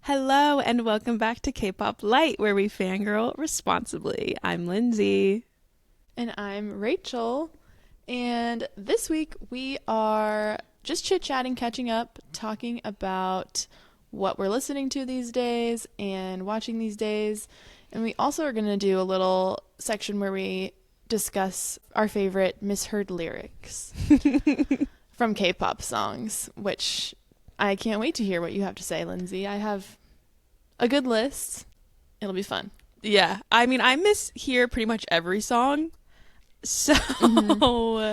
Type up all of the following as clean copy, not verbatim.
Hello and welcome back to Kpop Lite, where we fangirl responsibly. I'm Lindsay. And I'm Rachel. And this week we are just chit-chatting, catching up, talking about what we're listening to these days and watching these days. And we also are going to do a little section where we discuss our favorite misheard lyrics from K-pop songs, which I can't wait to hear what you have to say, Lindsay. I have a good list. It'll be fun. Yeah, I mean, I mishear pretty much every song. So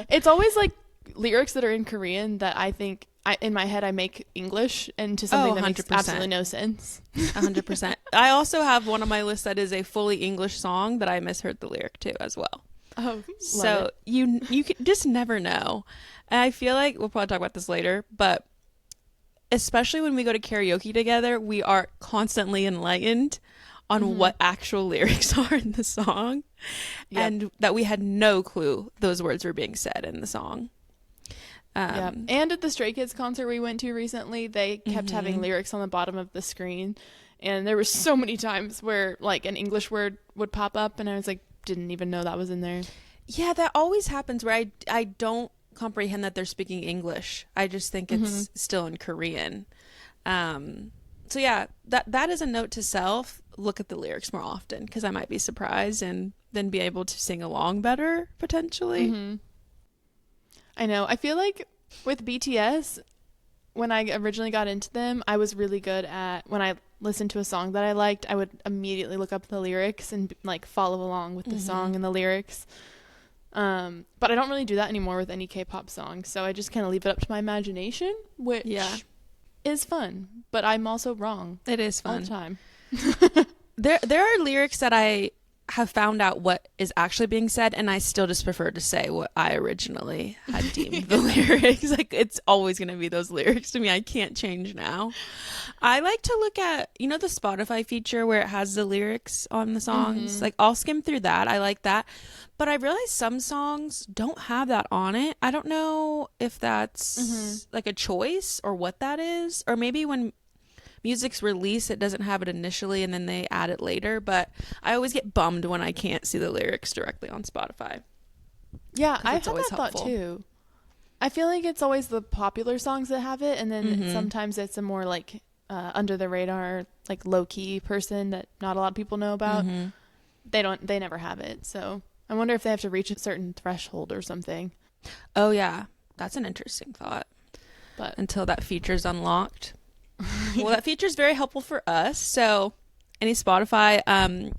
It's always like lyrics that are in Korean that I think in my head I make English into something that makes 100%. absolutely no sense. 100%. I also have one on my list that is a fully English song that I misheard the lyric to as well. Oh, So you can just never know. And I feel like we'll probably talk about this later, but especially when we go to karaoke together, we are constantly enlightened on what actual lyrics are in the song, and that we had no clue those words were being said in the song. And at the Stray Kids concert we went to recently, they kept having lyrics on the bottom of the screen, and there were so many times where like an English word would pop up and I was like, didn't even know that was in there. Yeah, that always happens where I don't comprehend that they're speaking English. I just think it's still in Korean. So yeah, that is a note to self. Look at the lyrics more often, because I might be surprised and then be able to sing along better potentially. I know. I feel like with BTS, when I originally got into them, I was really good at, when I listened to a song that I liked, I would immediately look up the lyrics and like follow along with the song and the lyrics. But I don't really do that anymore with any K-pop song, so I just kind of leave it up to my imagination, which is fun, but I'm also wrong. It is fun all the time. There are lyrics that I have found out what is actually being said, and I still just prefer to say what I originally had deemed the lyrics. Like, it's always going to be those lyrics to me. I can't change now. I like to look at, the Spotify feature where it has the lyrics on the songs. Like, I'll skim through that. I like that. But I realize some songs don't have that on it. I don't know if that's like a choice or what that is. Or maybe when music's released, it doesn't have it initially and then they add it later. But I always get bummed when I can't see the lyrics directly on Spotify. Yeah, I've had that thought too. I feel like it's always the popular songs that have it, and then sometimes it's a more like under the radar, like low key person that not a lot of people know about. They never have it. So I wonder if they have to reach a certain threshold or something. Oh yeah, that's an interesting thought. But until that feature's unlocked. Well, that feature is very helpful for us. So any Spotify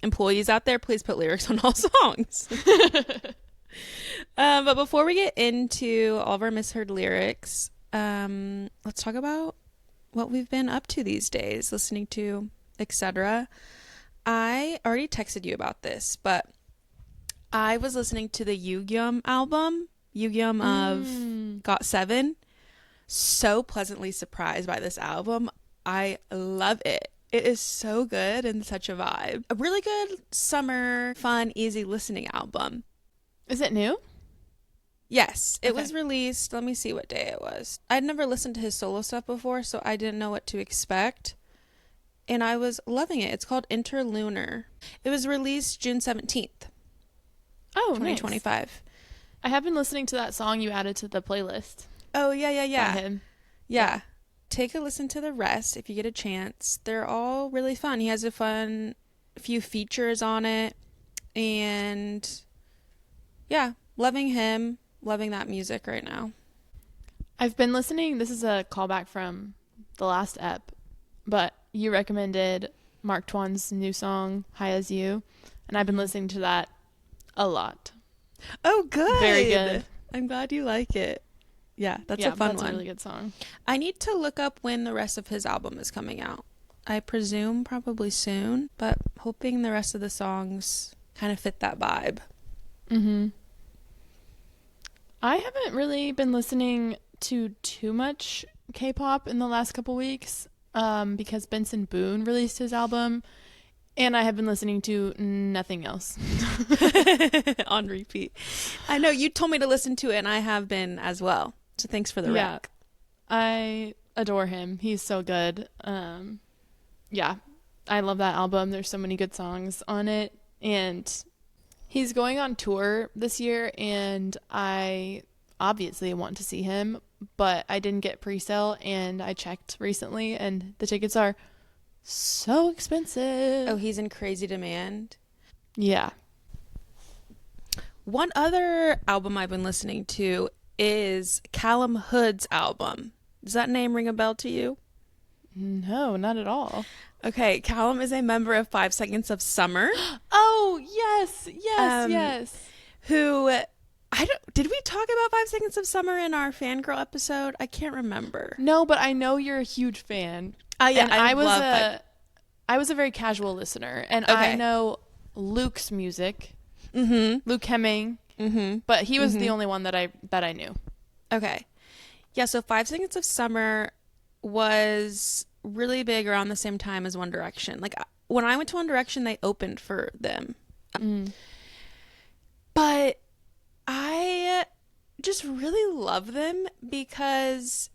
employees out there, please put lyrics on all songs. But before we get into all of our misheard lyrics, let's talk about what we've been up to these days, listening to, etc. I already texted you about this, but I was listening to the Yugyeom album, Yugyeom of GOT7. So pleasantly surprised by this album. I love it. It is so good and such a vibe. A really good summer, fun, easy listening album. Is it new? Yes, it was released. Let me see what day it was. I'd never listened to his solo stuff before, so I didn't know what to expect. And I was loving it. It's called Interlunar. It was released June 17th. Oh, 2025. Nice. I have been listening to that song you added to the playlist. Oh, yeah. By him. Yeah. Take a listen to the rest if you get a chance. They're all really fun. He has a fun few features on it. And yeah, loving him. Loving that music right now. I've been listening. This is a callback from the last ep, but you recommended Mark Twain's new song, High As You. And I've been listening to that a lot. Oh, good. Very good. I'm glad you like it. Yeah, that's a fun one. That's a really good song. I need to look up when the rest of his album is coming out. I presume probably soon, but hoping the rest of the songs kind of fit that vibe. I haven't really been listening to too much K-pop in the last couple weeks because Benson Boone released his album, and I have been listening to nothing else. On repeat. I know you told me to listen to it, and I have been as well. So thanks for the rec. I adore him. He's so good. Yeah, I love that album. There's so many good songs on it. And he's going on tour this year, and I obviously want to see him, but I didn't get pre-sale, and I checked recently, and the tickets are so expensive. Oh, he's in crazy demand. Yeah. One other album I've been listening to is Calum Hood's album. Does that name ring a bell to you? No, not at all. Okay, Calum is a member of 5 Seconds of Summer. Oh, yes. Who did we talk about 5 Seconds of Summer in our fangirl episode? I can't remember. No, but I know you're a huge fan. Yeah, and I was a very casual listener, and Okay. I know Luke's music. Mm-hmm. Luke Hemming. Mm-hmm. But he was the only one that I knew. Okay. Yeah, so 5 Seconds of Summer was really big around the same time as One Direction. Like, when I went to One Direction, they opened for them. But I just really love them because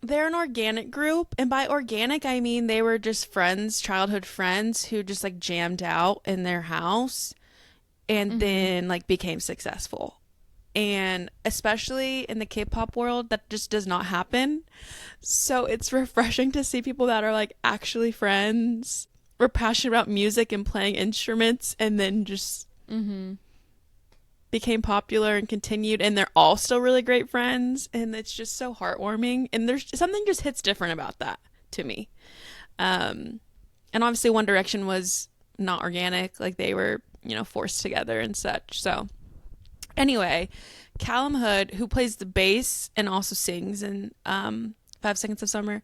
they're an organic group. And by organic, I mean they were just friends, childhood friends who just like jammed out in their house and then like became successful. And especially in the K-pop world, that just does not happen. So it's refreshing to see people that are like actually friends, were passionate about music and playing instruments, and then just became popular and continued. And they're all still really great friends. And it's just so heartwarming. And there's something just hits different about that to me. And obviously One Direction was not organic. Like they were, forced together and such. So anyway, Calum Hood, who plays the bass and also sings in 5 Seconds of Summer,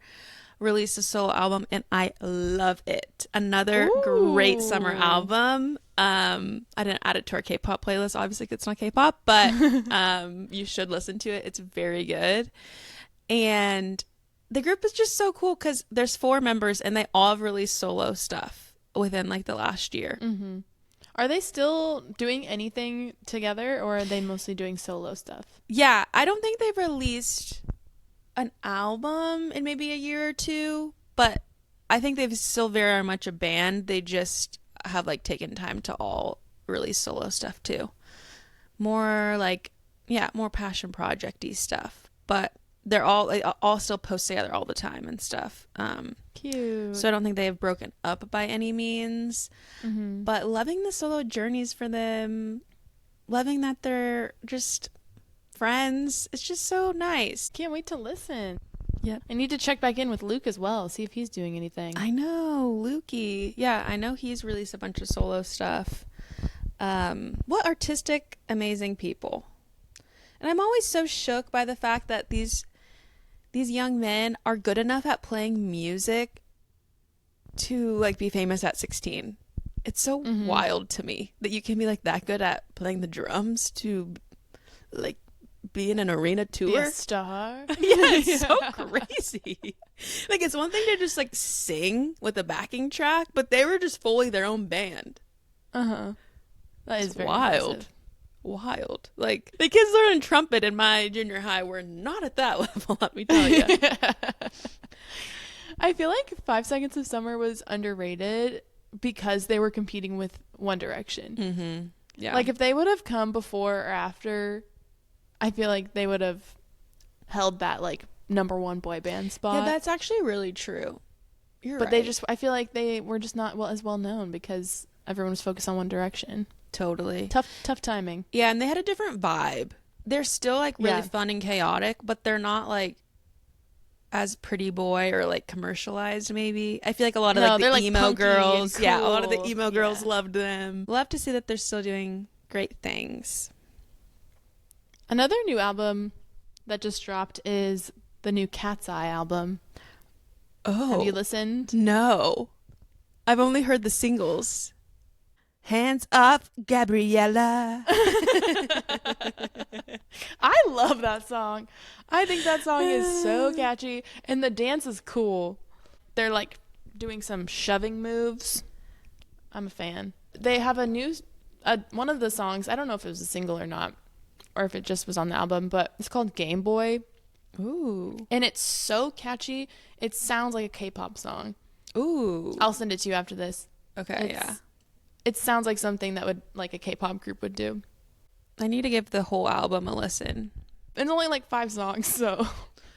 released a solo album, and I love it. Another great summer album. I didn't add it to our K-pop playlist, obviously, 'cause it's not K-pop, but you should listen to it. It's very good. And the group is just so cool because there's 4 members, and they all have released solo stuff within like the last year. Mm-hmm. Are they still doing anything together, or are they mostly doing solo stuff? Yeah, I don't think they've released an album in maybe a year or two, but I think they've still very much a band. They just have like taken time to all release solo stuff too. More like, more passion project-y stuff. But they're all still post together all the time and stuff. Cute. So I don't think they have broken up by any means. But loving the solo journeys for them, loving that they're just friends. It's just so nice. Can't wait to listen. Yep. I need to check back in with Luke as well, see if he's doing anything. I know, Lukey. Yeah, I know he's released a bunch of solo stuff. What artistic, amazing people. And I'm always so shook by the fact that these young men are good enough at playing music to like be famous at 16. It's so wild to me that you can be like that good at playing the drums to like be in an arena tour. Be a star. Yeah, it's so crazy. Like, it's one thing to just like sing with a backing track, but they were just fully their own band. That is It's very wild. impressive. Wild. Like, the kids learning trumpet in my junior high were not at that level, let me tell you. I feel like 5 Seconds of Summer was underrated because they were competing with One Direction. Yeah. Like, if they would have come before or after, I feel like they would have held that like #1 boy band spot. Yeah, that's actually really true. You're But right. I feel like they were just not as well known because everyone was focused on One Direction. Totally. Tough timing. Yeah, and they had a different vibe. They're still like really fun and chaotic, but they're not like as pretty boy or like commercialized maybe. I feel like a lot of like they're, the like, emo punky girls. and Yeah, a lot of the cool. emo girls Yeah. loved them. Love to see that they're still doing great things. Another new album that just dropped is the new Cat's Eye album. Oh. Have you listened? No. I've only heard the singles. Hands off, Gabriella. I love that song. I think that song is so catchy, and the dance is cool. They're like doing some shoving moves. I'm a fan. They have a new one of the songs, I don't know if it was a single or not, or if it just was on the album, but it's called Game Boy. Ooh. And it's so catchy. It sounds like a K-pop song. Ooh. I'll send it to you after this. Okay, yeah. It sounds like something that would like a K-pop group would do. I need to give the whole album a listen. It's only like 5 songs, so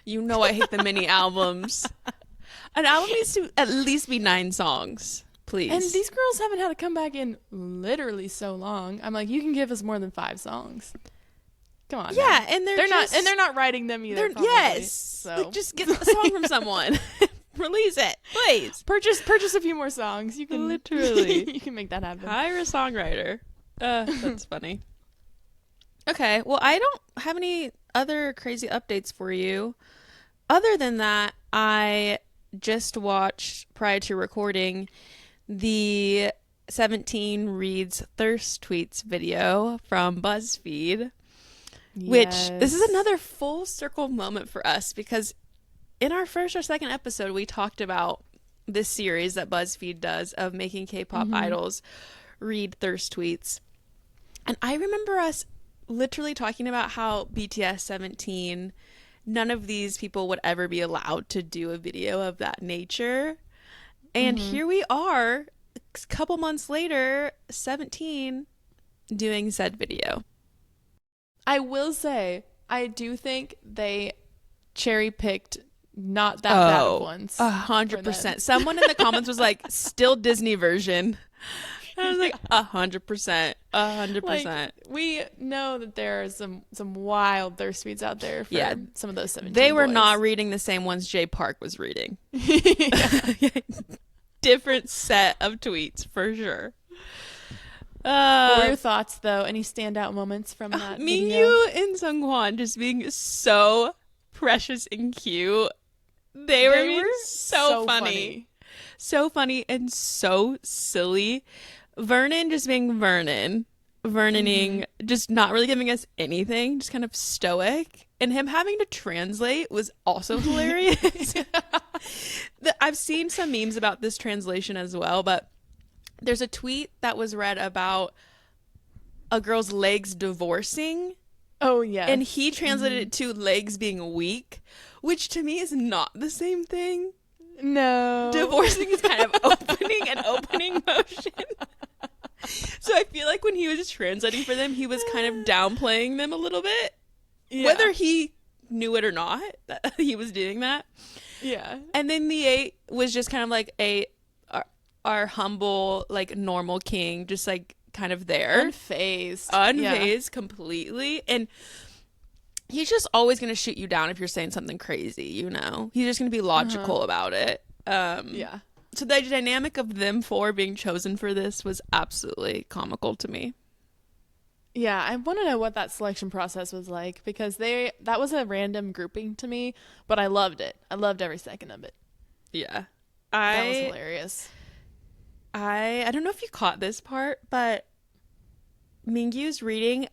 You know I hate the mini albums. An album needs to at least be 9 songs, please. And these girls haven't had a comeback in literally so long. I'm like, you can give us more than 5 songs. Come on. Yeah, now. and they're not writing them either. Probably, yes. so Like, just get a song from someone. Release it, please. purchase a few more songs. You can literally you can make that happen. hire a songwriter. That's funny. Okay, well, I don't have any other crazy updates for you. Other than that, I just watched, prior to recording, the 17 Reads Thirst Tweets video from Buzfeed, which this is another full circle moment for us because in our first or second episode, we talked about this series that BuzzFeed does of making K-pop idols read thirst tweets. And I remember us literally talking about how BTS 17, none of these people would ever be allowed to do a video of that nature. And here we are, a couple months later, 17, doing said video. I will say, I do think they cherry-picked not that bad of ones. 100%. Someone in the comments was like, still Disney version. I was like, 100%. 100%. Like, we know that there are some wild thirst tweets out there for some of those 17 They were boys. not reading the same ones Jay Park was reading. Different set of tweets, for sure. What were your thoughts, though? Any standout moments from that video? Mingyu and Seungkwan just being so precious and cute. They were being so funny. So funny and so silly. Vernon just being Vernon. Vernoning, just not really giving us anything, just kind of stoic. And him having to translate was also hilarious. I've seen some memes about this translation as well, but there's a tweet that was read about a girl's legs divorcing. Oh, yeah. And he translated it to legs being weak, which to me is not the same thing. No. Divorcing is kind of opening motion. So I feel like when he was translating for them, he was kind of downplaying them a little bit. Yeah. Whether he knew it or not, that he was doing that. Yeah. And then the 8 was just kind of like our humble, like, normal king, just like kind of there. Unfazed completely. And he's just always going to shoot you down if you're saying something crazy, you know? He's just going to be logical about it. Yeah. So the dynamic of them 4 being chosen for this was absolutely comical to me. Yeah, I want to know what that selection process was like because that was a random grouping to me, but I loved it. I loved every second of it. Yeah. That was hilarious. I don't know if you caught this part, but Mingyu's reading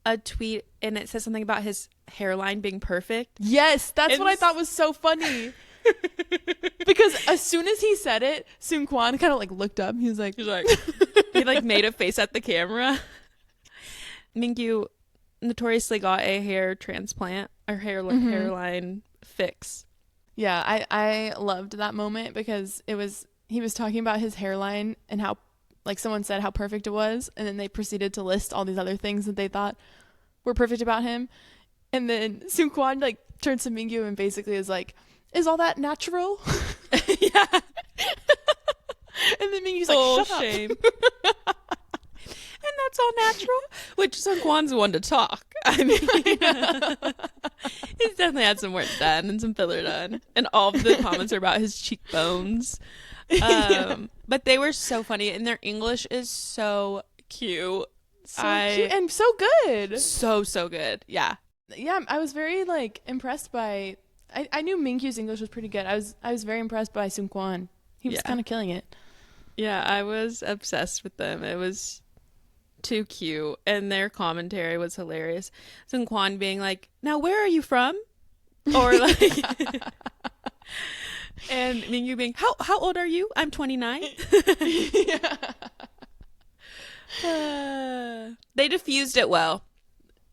a tweet and it says something about his hairline being perfect. Yes, that's what I thought was so funny. Because as soon as he said it, Seungkwan kind of like looked up. He like made a face at the camera. Mingyu notoriously got a hair transplant or hairline fix. Yeah, I loved that moment because he was talking about his hairline and how, like, someone said how perfect it was, and then they proceeded to list all these other things that they thought were perfect about him. And then Seungkwan like turns to Mingyu and basically is like, "Is all that natural?" Yeah. And then Mingyu's like, "Shut shame. Up." And that's all natural. Which Seungkwan's one to talk. I mean, he's definitely had some work done and some filler done, and all of the comments are about his cheekbones. But they were so funny, and their English is so cute. So cute and so good. So good. Yeah. Yeah, I was very like impressed by. I knew Mingyu's English was pretty good. I was very impressed by Seungkwan. He was kind of killing it. Yeah, I was obsessed with them. It was too cute, and their commentary was hilarious. Seungkwan being like, "Now where are you from?" Or like, and Mingyu being, "How old are you?" "I'm 29." Yeah. They diffused it well.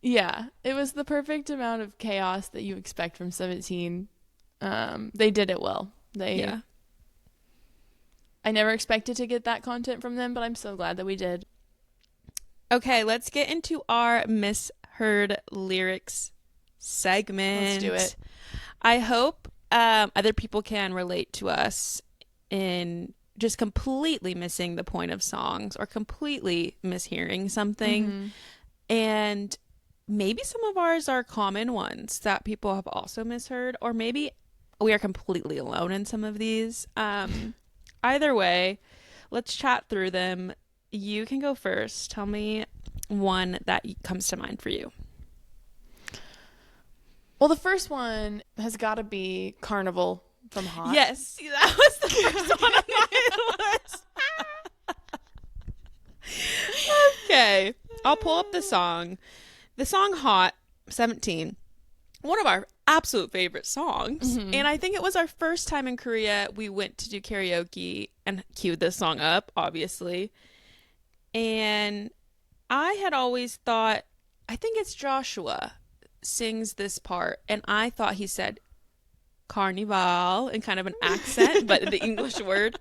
Yeah, it was the perfect amount of chaos that you expect from 17. They did it well. I never expected to get that content from them, but I'm so glad that we did. Okay, let's get into our Misheard lyrics segment. Let's do it. I hope other people can relate to us in just completely missing the point of songs or completely mishearing something. Mm-hmm. And maybe some of ours are common ones that people have also misheard, or maybe we are completely alone in some of these. Either way, let's chat through them. You can go first. Tell me one that comes to mind for you. Well, the first one has got to be Carnival from Hot. Yes, that was the first one on my list. Okay, I'll pull up the song. The song Hot, 17. One of our absolute favorite songs. Mm-hmm. And I think it was our first time in Korea we went to do karaoke and queued this song up, obviously. And I had always thought, I think it's Joshua sings this part, and I thought he said carnival in kind of an accent, but the English word.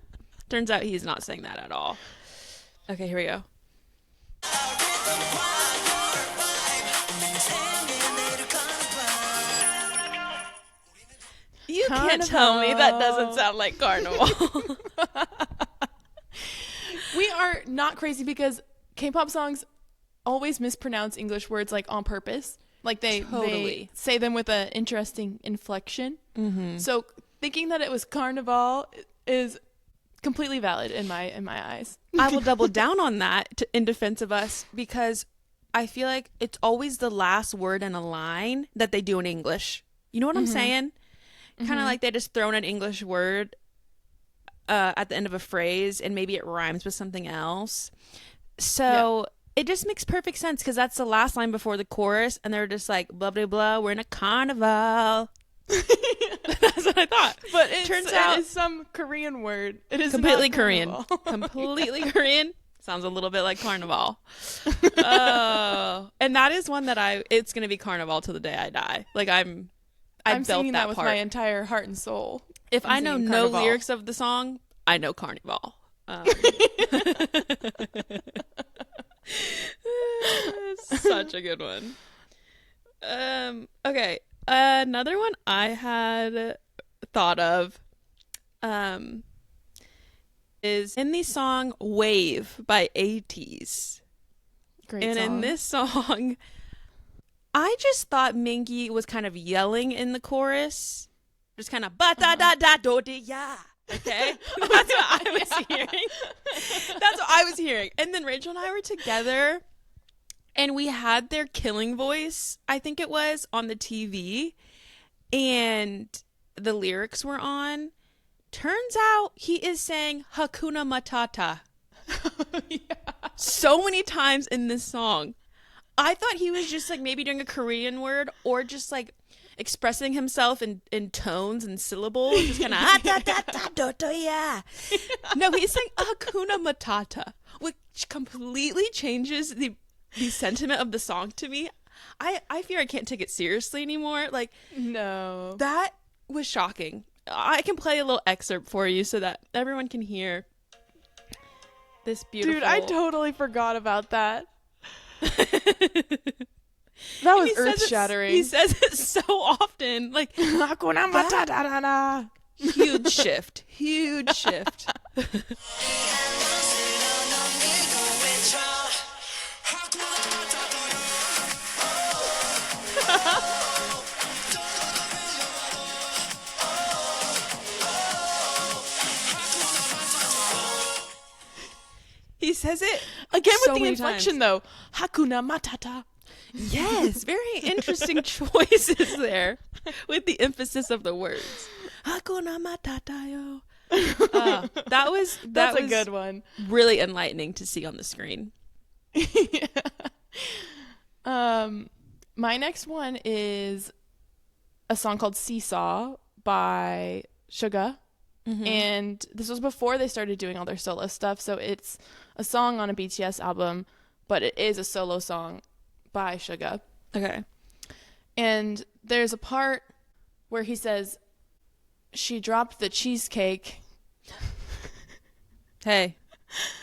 Turns out he's not saying that at all. Okay, here we go. You can't tell me that doesn't sound like carnival. We are not crazy because K-pop songs always mispronounce English words like on purpose. Like they say them with an interesting inflection. Mm-hmm. So thinking that it was carnival is completely valid in my eyes. I will double down on that in defense of us, because I feel like it's always the last word in a line that they do in English. You know what I'm saying? Kind of like they just throw in an English word at the end of a phrase, and maybe it rhymes with something else. So it just makes perfect sense, because that's the last line before the chorus, and they're just like, blah, blah, blah, we're in a carnival. That's what I thought. But it turns out it's some Korean word. It is completely not Korean. carnival. Completely Korean. Sounds a little bit like carnival. Oh, and that is one that it's going to be carnival till the day I die. Like I'm built singing that with part. my entire heart and soul. If I know no Carnival. lyrics of the song, I know carnival. Such a good one. Okay. Another one I had thought of is in the song Wave by ATEEZ. Great And song. in this song, I just thought Mingi was kind of yelling in the chorus. Just kind of ba da da da do de ya. Okay? That's what I was hearing. That's what I was hearing. And then Rachel and I were together, and we had their Killing Voice, I think it was, on the TV, and the lyrics were on. Turns out he is saying Hakuna Matata. So many times in this song. I thought he was just like maybe doing a Korean word, or just like expressing himself in tones and syllables, just kind of yeah. No, he's saying Hakuna Matata, which completely changes the sentiment of the song to me. I fear I can't take it seriously anymore. Like, no, that was shocking. I can play a little excerpt for you so that everyone can hear this beautiful. dude, I totally forgot about that. That was earth-shattering. He says it so often. Like, Hakuna Matata. Huge shift. Huge shift. He says it again so with the many inflection, times. though. Hakuna Matata. Yes, very interesting choices there with the emphasis of the words. Hakuna Matata yo. That was a good one. Really enlightening to see on the screen. Yeah. My next one is a song called Seesaw by Suga. Mm-hmm. And this was before they started doing all their solo stuff, so it's a song on a BTS album, but it is a solo song by Suga. Okay. And there's a part where he says, she dropped the cheesecake. Hey,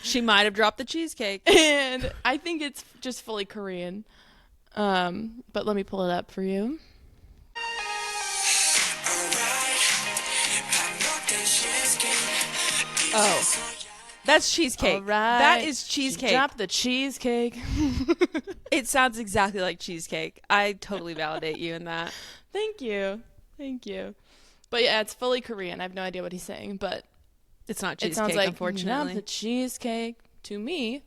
she might have dropped the cheesecake. And I think it's just fully Korean. But let me pull it up for you. Oh, that's cheesecake. All right. That is cheesecake. Drop the cheesecake. It sounds exactly like cheesecake. I totally validate you in that. Thank you. But yeah, it's fully Korean. I have no idea what he's saying, but It's not it cheesecake, sounds like unfortunately. drop the cheesecake to me.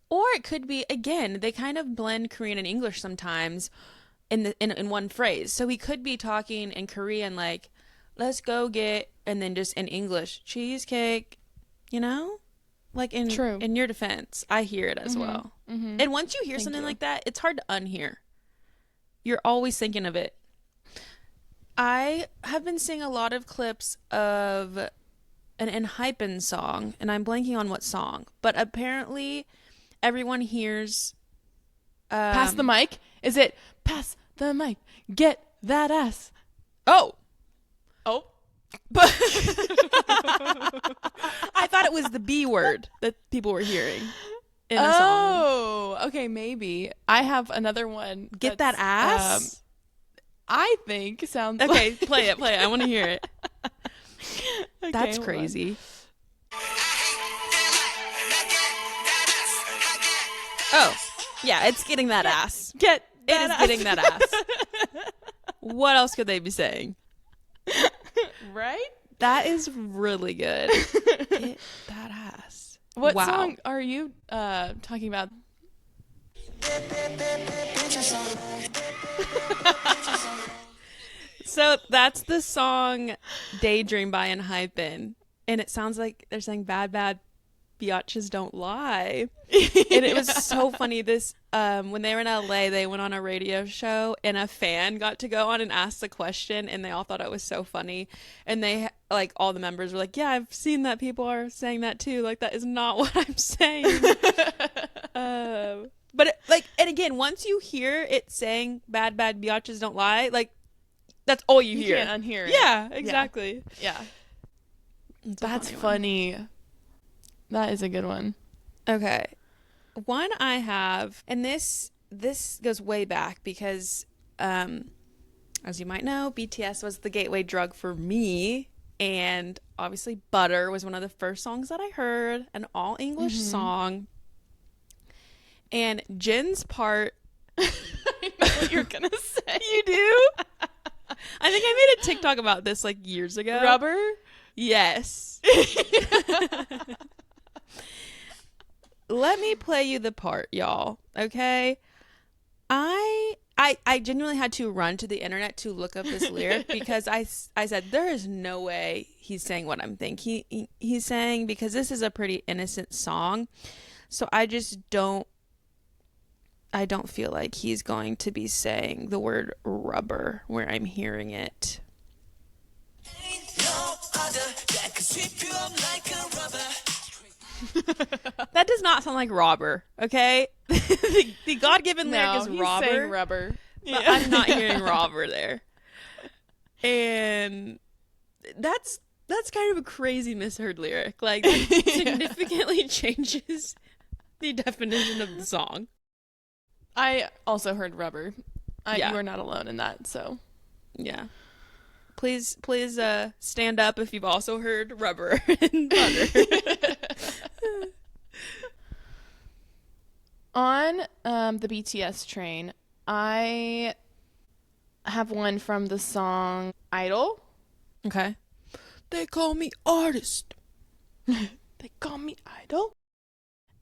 Or it could be, again, they kind of blend Korean and English sometimes in one phrase. So he could be talking in Korean like, let's go get, and then just in English, cheesecake, you know? Like True. in your defense, I hear it as well. Mm-hmm. And once you hear Thank something you. like that, it's hard to unhear. You're always thinking of it. I have been seeing a lot of clips of an ENHYPEN song, and I'm blanking on what song, but apparently everyone hears Pass the mic. Is it pass the mic? Get that ass. Oh, But I thought it was the B word that people were hearing in a song. oh, okay, maybe. I have another one. Get that that's, ass? I think sounds Okay, like... play it. I want to hear it. Okay, That's hold on. crazy. Oh, yeah, it's getting that ass. Get It that is ass. getting that ass. What else could they be saying? Right? That is really good. Get that ass. What Wow. song are you talking about? So that's the song Daydream by ENHYPEN. And it sounds like they're saying bad biatches don't lie. And it was so funny. This when they were in LA, they went on a radio show and a fan got to go on and ask the question, and they all thought it was so funny. And they like all the members were like, "Yeah, I've seen that. People are saying that too. Like that is not what I'm saying." But and again, once you hear it saying bad biatches don't lie, like that's all you hear. Can't unhear it. Yeah, exactly. Yeah. It's a That's one. funny. That is a good one. Okay. One I have, and this goes way back because as you might know, BTS was the gateway drug for me, and obviously Butter was one of the first songs that I heard, an all English song. And Jin's part I know what you're gonna say. You do? I think I made a TikTok about this like years ago. Rubber? Yes. Let me play you the part, y'all. Okay? I genuinely had to run to the internet to look up this lyric because I said there is no way he's saying what I'm thinking he's saying, because this is a pretty innocent song. So I don't feel like he's going to be saying the word rubber where I'm hearing it. That does not sound like robber, okay? the God-given lyric is he's robber. saying rubber. But I'm not hearing robber there. And that's kind of a crazy misheard lyric. Like, that significantly changes the definition of the song. I also heard rubber. Yeah. You are not alone in that, so. Yeah. Please stand up if you've also heard rubber and butter. On the BTS train, I have one from the song Idol. Okay. They call me artist. They call me Idol.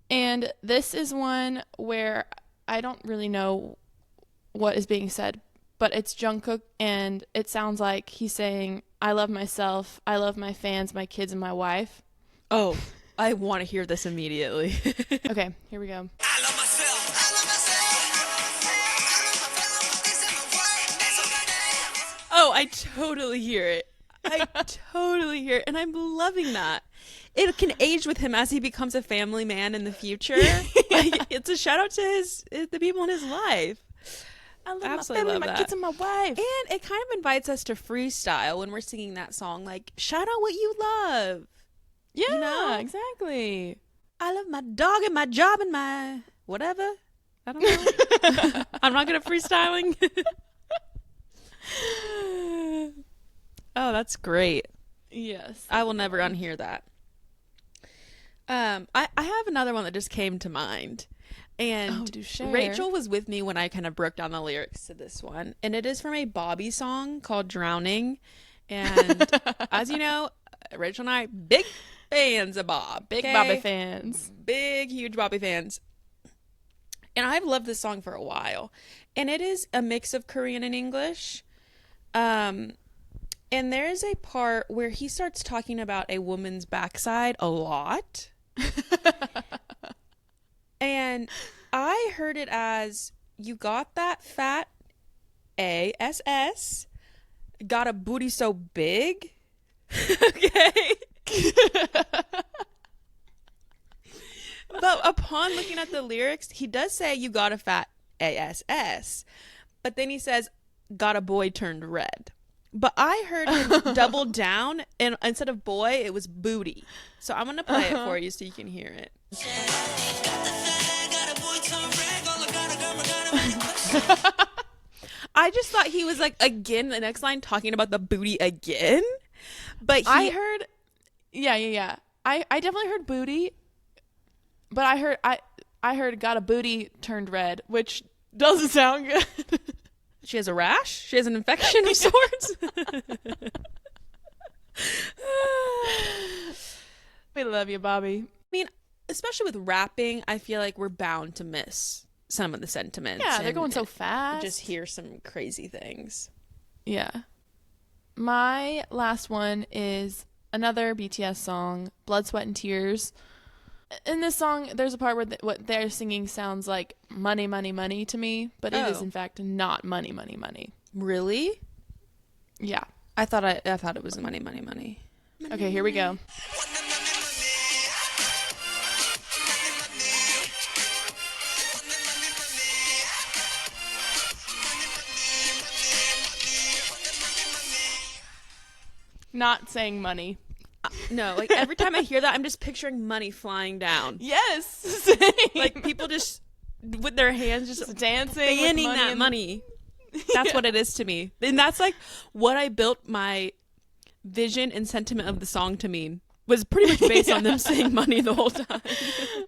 And this is one where I don't really know what is being said, but it's Jungkook, and it sounds like he's saying, I love myself, I love my fans, my kids, and my wife. Oh, I want to hear this immediately. Okay, here we go. I love myself. I love myself. Oh, I totally hear it. I totally hear it. And I'm loving that. It can age with him as he becomes a family man in the future. Like, it's a shout out to the people in his life. I love Absolutely my family, love my that. kids, and my wife. And it kind of invites us to freestyle when we're singing that song. Like, shout out what you love. Yeah, You know? exactly. I love my dog and my job and my whatever. I don't know. I'm not good at freestyling. Oh, that's great. Yes. I will never unhear that. I have another one that just came to mind. And do share. Rachel was with me when I kind of broke down the lyrics to this one. And it is from a Bobby song called Drowning. And as you know, Rachel and I, big fans of Bob. Big okay? Bobby fans. Big, huge Bobby fans. And I've loved this song for a while. And it is a mix of Korean and English. And there is a part where he starts talking about a woman's backside a lot. And I heard it as, you got that fat ass, got a booty so big. Okay. But upon looking at the lyrics, he does say you got a fat ass. But then he says, got a boy turned red. But I heard him double down, and instead of boy, it was booty. So I'm going to play it for you so you can hear it. I just thought he was like, again, the next line talking about the booty again. But I heard, yeah. I definitely heard booty, but I heard got a booty turned red, which doesn't sound good. She has a rash? She has an infection of sorts? We love you, Bobby. I mean, especially with rapping, I feel like we're bound to miss some of the sentiments. Yeah, they're going so fast. Just hear some crazy things. Yeah. My last one is another BTS song, Blood, Sweat, and Tears. In this song, there's a part where what they're singing sounds like money, money, money to me, but it is in fact not money, money, money. Really? Yeah. I thought it was money, money, money. Okay, here we go. Not saying money. No, like every time I hear that, I'm just picturing money flying down. Yes, same. Like people just with their hands just dancing, fanning with that money. That's what it is to me. And that's like what I built my vision and sentiment of the song to mean. Was pretty much based on them saying money the whole time.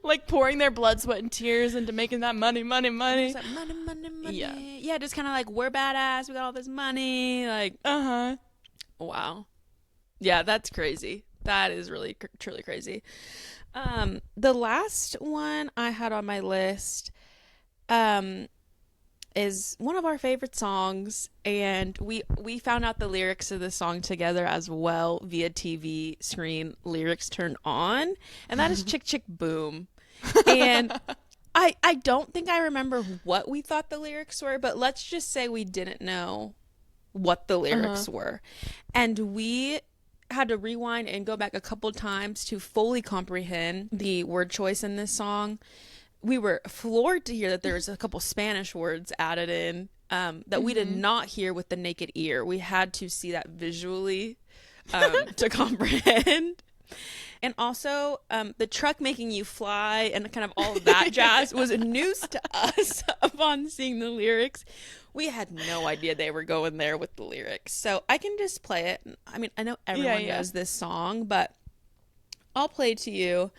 Like pouring their blood, sweat, and tears into making that money, money, money. Like, money, money, money. Yeah. Yeah, just kind of like, we're badass. We got all this money. Like, wow. Yeah, that's crazy. That is really, truly crazy. The last one I had on my list is one of our favorite songs, and we found out the lyrics of the song together as well via TV screen lyrics turned on, and that is Chick Chick Boom. And I don't think I remember what we thought the lyrics were, but let's just say we didn't know what the lyrics were, and we had to rewind and go back a couple times to fully comprehend the word choice in this song. We were floored to hear that there was a couple Spanish words added in that we did not hear with the naked ear. We had to see that visually to comprehend. And also, the truck making you fly and kind of all of that jazz was news to us upon seeing the lyrics. We had no idea they were going there with the lyrics. So I can just play it. I mean, I know everyone knows this song, but I'll play to you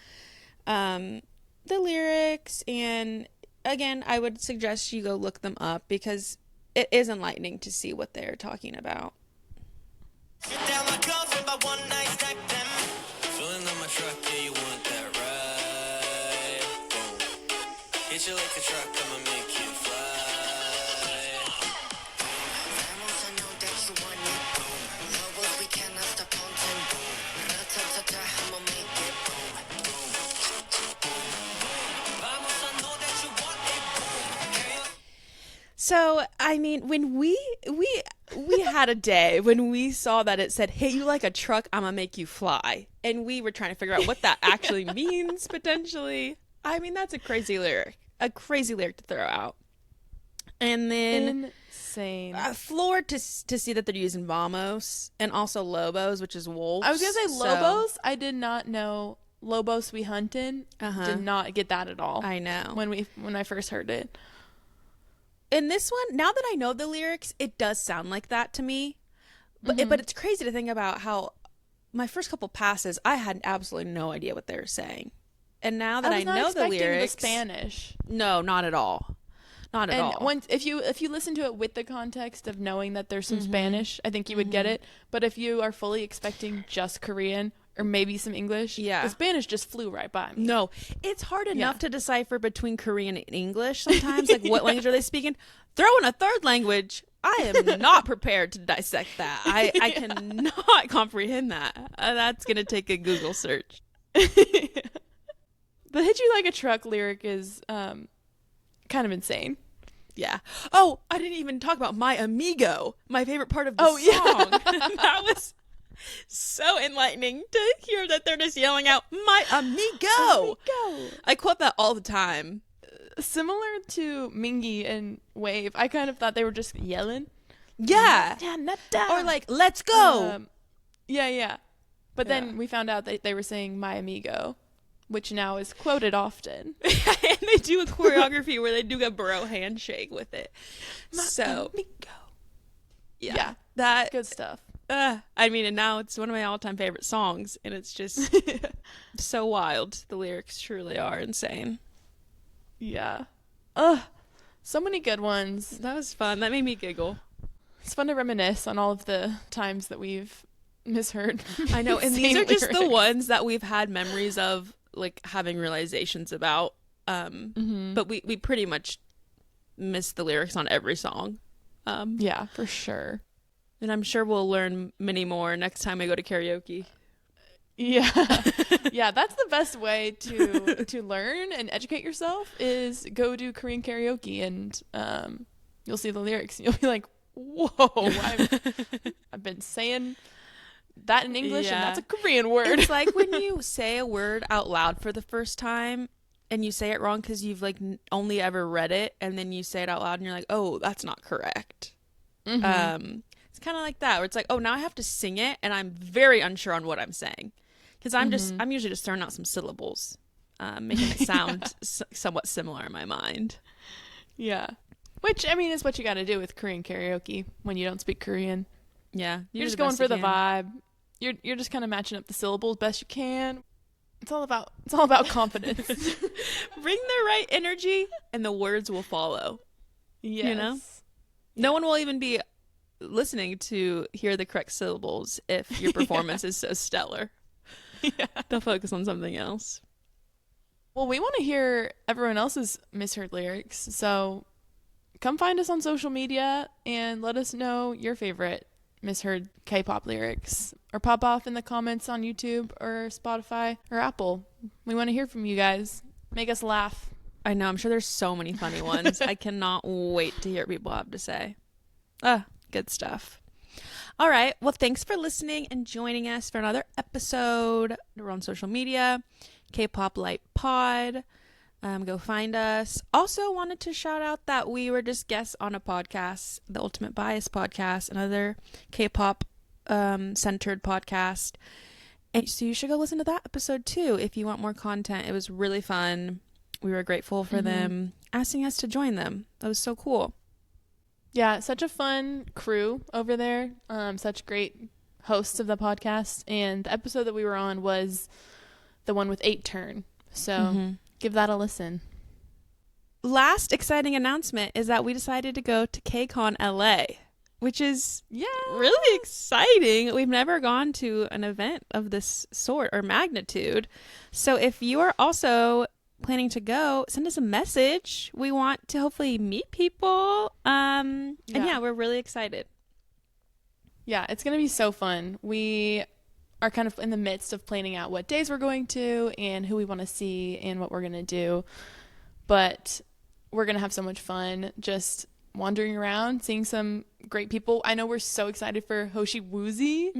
the lyrics. And again, I would suggest you go look them up because it is enlightening to see what they're talking about. Sit down my girlfriend by one night, stack them. Filling up my truck, yeah, you want that ride. Boom. Hit you like a truck, I'ma make you fly. Vamos, I know that you want it, boom. Lobos, we cannot stop counting, boom. Ra-ta-ta-ta, I'ma make it, boom. Boom. Vamos, I know that you want it, boom. So, I mean, when we had a day when we saw that it said, hit you like a truck, I'm gonna make you fly. And we were trying to figure out what that actually means, potentially. I mean, that's a crazy lyric to throw out. And then insane. Floored to see that they're using Vamos and also Lobos, which is wolves. I was gonna say Lobos. I did not know Lobos We Huntin'. Did not get that at all. I know. When I first heard it. In this one, now that I know the lyrics, it does sound like that to me. But but it's crazy to think about how my first couple passes, I had absolutely no idea what they were saying. And now that I know the lyrics, the Spanish. No, not at all. Not at all. And if you listen to it with the context of knowing that there's some Spanish, I think you would get it. But if you are fully expecting just Korean or maybe some English, the Spanish just flew right by me. No, it's hard enough to decipher between Korean and English sometimes. Like, what language are they speaking? Throw in a third language. I am not prepared to dissect that. I cannot comprehend that. That's going to take a Google search. The Hit You Like a Truck lyric is kind of insane. Yeah. Oh, I didn't even talk about My Amigo, my favorite part of the song. That was so enlightening to hear that they're just yelling out, My Amigo. I quote that all the time. Similar to Mingy and Wave, I kind of thought they were just yelling. Yeah. Or like, let's go. Yeah. But then we found out that they were saying My Amigo, which now is quoted often. And they do a choreography where they do a bro handshake with it. Amigo. Yeah. That good stuff. I mean, and now it's one of my all-time favorite songs, and it's just so wild. The lyrics truly are insane. Yeah. So many good ones. That was fun. That made me giggle. It's fun to reminisce on all of the times that we've misheard. I know, and these are just the ones that we've had memories of, like, having realizations about. But we pretty much miss the lyrics on every song. Yeah, for sure. And I'm sure we'll learn many more next time we go to karaoke. Yeah. Yeah, that's the best way to learn and educate yourself is go do Korean karaoke and you'll see the lyrics and you'll be like, whoa, I've been saying that in English and that's a Korean word. It's like when you say a word out loud for the first time and you say it wrong because you've like only ever read it, and then you say it out loud and you're like, oh, that's not correct. It's kind of like that where it's like, oh, now I have to sing it and I'm very unsure on what I'm saying because I'm usually just throwing out some syllables, making it sound somewhat similar in my mind. Yeah, which I mean is what you got to do with Korean karaoke when you don't speak Korean. Yeah, you're just going for the vibe. You're just kind of matching up the syllables best you can. It's all about confidence. Bring the right energy and the words will follow. Yes. You know, no one will even be listening to hear the correct syllables if your performance is so stellar. Yeah. They'll focus on something else. Well, we want to hear everyone else's misheard lyrics, so come find us on social media and let us know your favorite misheard K-pop lyrics, or pop off in the comments on YouTube or Spotify or Apple. We want to hear from you guys. Make us laugh. I know, I'm sure there's so many funny ones. I cannot wait to hear what people have to say. Good stuff. All right. Well, thanks for listening and joining us for another episode. We're on social media, Kpop Lite Pod. Go find us. Also wanted to shout out that we were just guests on a podcast, the Ultimate Bias podcast, another K-pop centered podcast. And so you should go listen to that episode too if you want more content. It was really fun. We were grateful for them asking us to join them. That was so cool. Yeah, such a fun crew over there. Such great hosts of the podcast. And the episode that we were on was the one with 8turn. So give that a listen. Last exciting announcement is that we decided to go to KCON LA, which is really exciting. We've never gone to an event of this sort or magnitude. So if you are also planning to go, send us a message. We want to hopefully meet people. And we're really excited. Yeah, it's going to be so fun. We are kind of in the midst of planning out what days we're going to and who we want to see and what we're going to do. But we're going to have so much fun just wandering around, seeing some great people. I know we're so excited for Hoshi Woozy.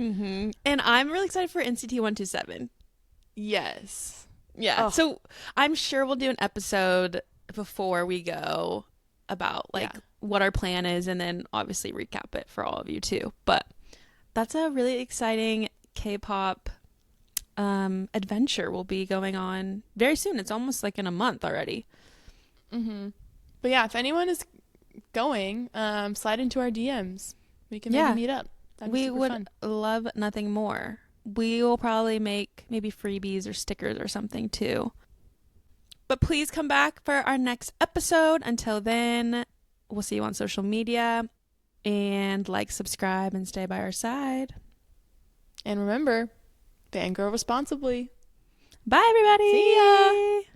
And I'm really excited for NCT 127. Yes. Yeah. Oh. So I'm sure we'll do an episode before we go about what our plan is, and then obviously recap it for all of you too. But that's a really exciting K-pop adventure we'll be going on very soon. It's almost like in a month already. But yeah, if anyone is going, slide into our DMs. We can maybe meet up. That'd be We super would fun. love nothing more. We will probably make maybe freebies or stickers or something too. But please come back for our next episode. Until then, we'll see you on social media, and like, subscribe, and stay by our side. And remember, fangirl responsibly. Bye, everybody. See ya.